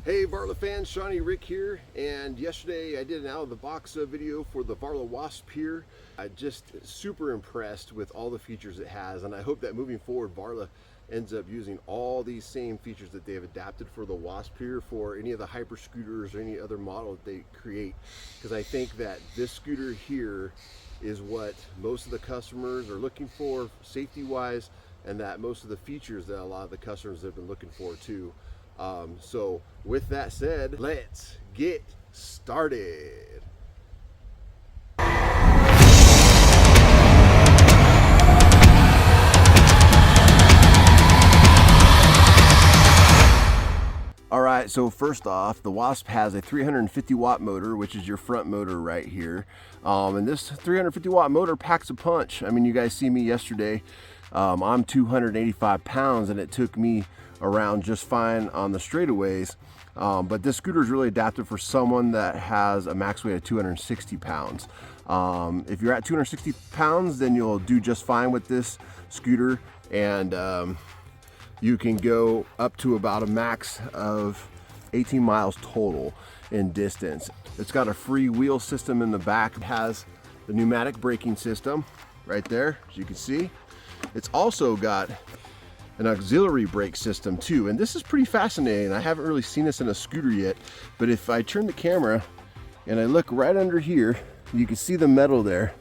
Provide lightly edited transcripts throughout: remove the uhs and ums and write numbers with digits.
Hey Varla fans, Shawnyrick here, and yesterday I did an out of the box video for the Varla Wasp here. I'm just super impressed with all the features it has, and I hope that moving forward Varla ends up using all these same features that they have adapted for the Wasp here for any of the hyper scooters or any other model that they create, because I think that this scooter here is what most of the customers are looking for safety wise, and that most of the features that a lot of the customers have been looking for too. So with that said, let's get started. All right, so first off, the Wasp has a 350 watt motor, which is your front motor right here. And this 350 watt motor packs a punch. I mean, you guys see me yesterday. I'm 285 pounds and it took me around just fine on the straightaways. But this scooter is really adapted for someone that has a max weight of 260 pounds. If you're at 260 pounds, then you'll do just fine with this scooter. And you can go up to about a max of 18 miles total in distance. It's got a free wheel system in the back. It has the pneumatic braking system right there, as you can see. It's also got an auxiliary brake system too, and this is pretty fascinating. I haven't really seen this in a scooter yet, but if I turn the camera and I look right under here, you can see the metal there.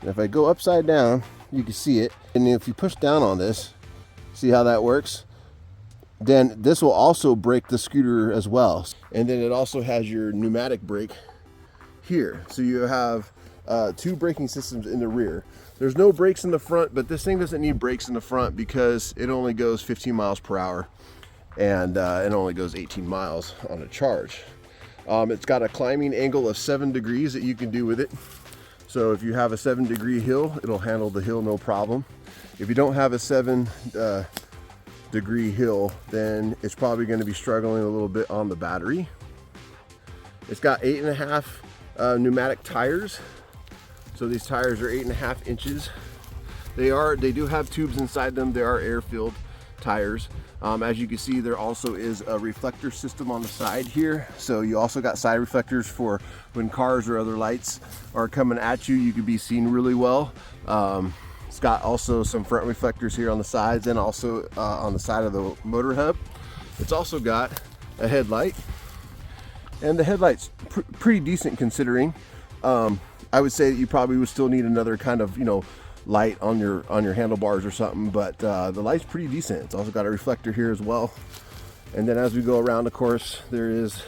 And if I go upside down, you can see it. And if you push down on this, see how that works? Then this will also brake the scooter as well. And then it also has your pneumatic brake here. So you have two braking systems in the rear. There's no brakes in the front, but this thing doesn't need brakes in the front because it only goes 15 miles per hour and it only goes 18 miles on a charge. It's got a climbing angle of 7 degrees that you can do with it. So if you have a 7-degree hill, it'll handle the hill no problem. If you don't have a 7-degree hill, then it's probably going to be struggling a little bit on the battery. It's got 8.5 pneumatic tires. So these tires are 8.5 inches. They do have tubes inside them. They are air-filled tires. As you can see, there also is a reflector system on the side here. So you also got side reflectors for when cars or other lights are coming at you, you can be seen really well. It's got also some front reflectors here on the sides and also on the side of the motor hub. It's also got a headlight, and the headlight's pretty decent considering. I would say that you probably would still need another kind of, light on your handlebars or something, but the light's pretty decent. It's also got a reflector here as well. And then as we go around, of course, there is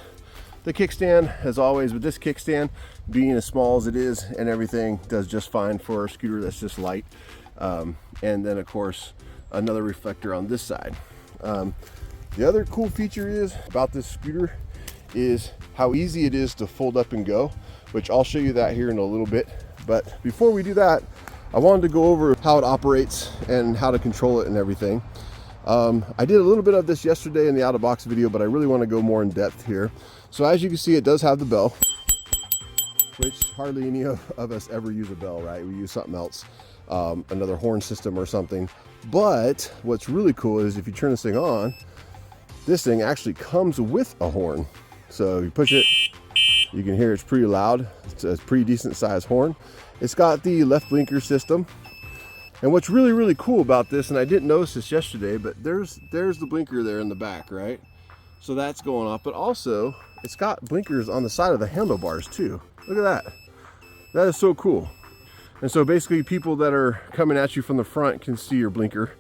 the kickstand as always, but this kickstand being as small as it is and everything does just fine for a scooter that's just light. And then of course another reflector on this side. The other cool feature is about this scooter is how easy it is to fold up and go, which I'll show you that here in a little bit. But before we do that, I wanted to go over how it operates and how to control it and everything. I did a little bit of this yesterday in the out of box video, but I really want to go more in depth here. So as you can see, it does have the bell, which hardly any of us ever use a bell, right? We use something else, another horn system or something. But what's really cool is if you turn this thing on, this thing actually comes with a horn. So you push it, you can hear it's pretty loud. It's a pretty decent sized horn. It's got the left blinker system. And what's really, really cool about this, and I didn't notice this yesterday, but there's the blinker there in the back, right? So that's going off, but also it's got blinkers on the side of the handlebars too. Look at that. That is so cool. And so basically people that are coming at you from the front can see your blinker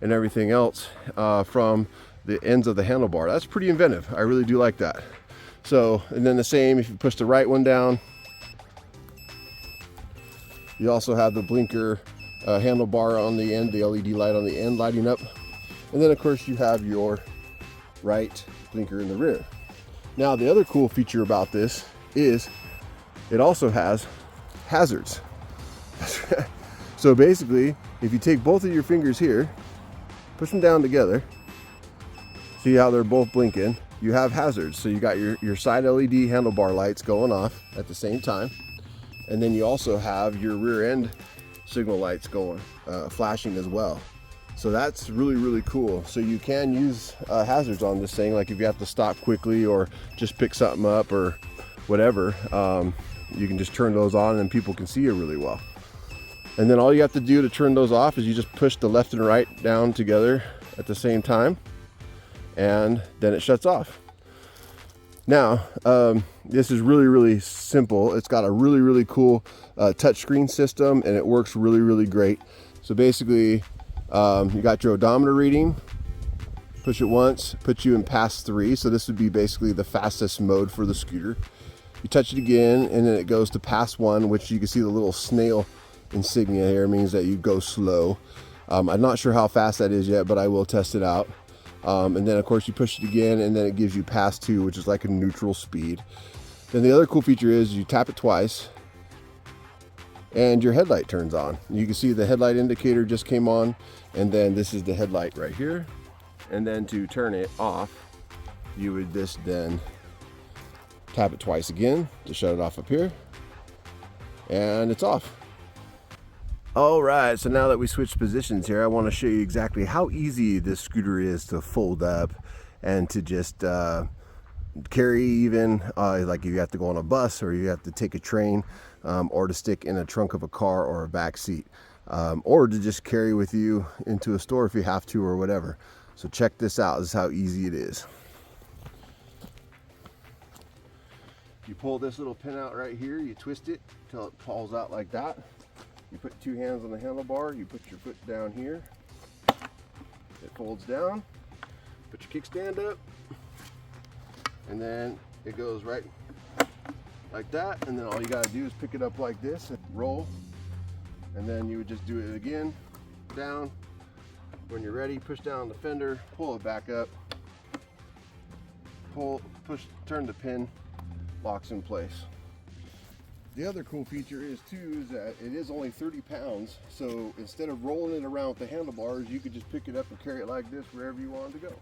and everything else from the ends of the handlebar. That's pretty inventive. I really do like that. So, and then the same, if you push the right one down, you also have the blinker handlebar on the end, the LED light on the end lighting up. And then of course you have your right blinker in the rear. Now the other cool feature about this is it also has hazards. So basically, if you take both of your fingers here, push them down together, see how they're both blinking, you have hazards. So you got your side LED handlebar lights going off at the same time. And then you also have your rear end signal lights going, flashing as well. So that's really, really cool. So you can use hazards on this thing, like if you have to stop quickly or just pick something up or whatever, you can just turn those on and people can see you really well. And then all you have to do to turn those off is you just push the left and right down together at the same time, and then it shuts off. Now, this is really, really simple. It's got a really, really cool touchscreen system, and it works really, really great. So basically, you got your odometer reading, push it once, puts you in pass 3. So this would be basically the fastest mode for the scooter. You touch it again, and then it goes to pass 1, which you can see the little snail insignia here means that you go slow. I'm not sure how fast that is yet, but I will test it out. And then of course you push it again, and then it gives you pass 2, which is like a neutral speed. Then the other cool feature is you tap it twice and your headlight turns on. You can see the headlight indicator just came on, and then this is the headlight right here. And then to turn it off, you would just then tap it twice again to shut it off up here, and it's off. All right, so now that we switched positions here, I want to show you exactly how easy this scooter is to fold up and to just carry, even like if you have to go on a bus or you have to take a train, or to stick in a trunk of a car or a back seat, or to just carry with you into a store if you have to or whatever. So check this out. This is how easy it is. You pull this little pin out right here, you twist it until it falls out like that. You put 2 hands on the handlebar, you put your foot down here, it folds down, put your kickstand up, and then it goes right like that, and then all you gotta do is pick it up like this and roll, and then you would just do it again, down. When you're ready, push down the fender, pull it back up, pull, push, turn the pin, locks in place. The other cool feature is too is that it is only 30 pounds, so instead of rolling it around with the handlebars, you could just pick it up and carry it like this wherever you wanted to go.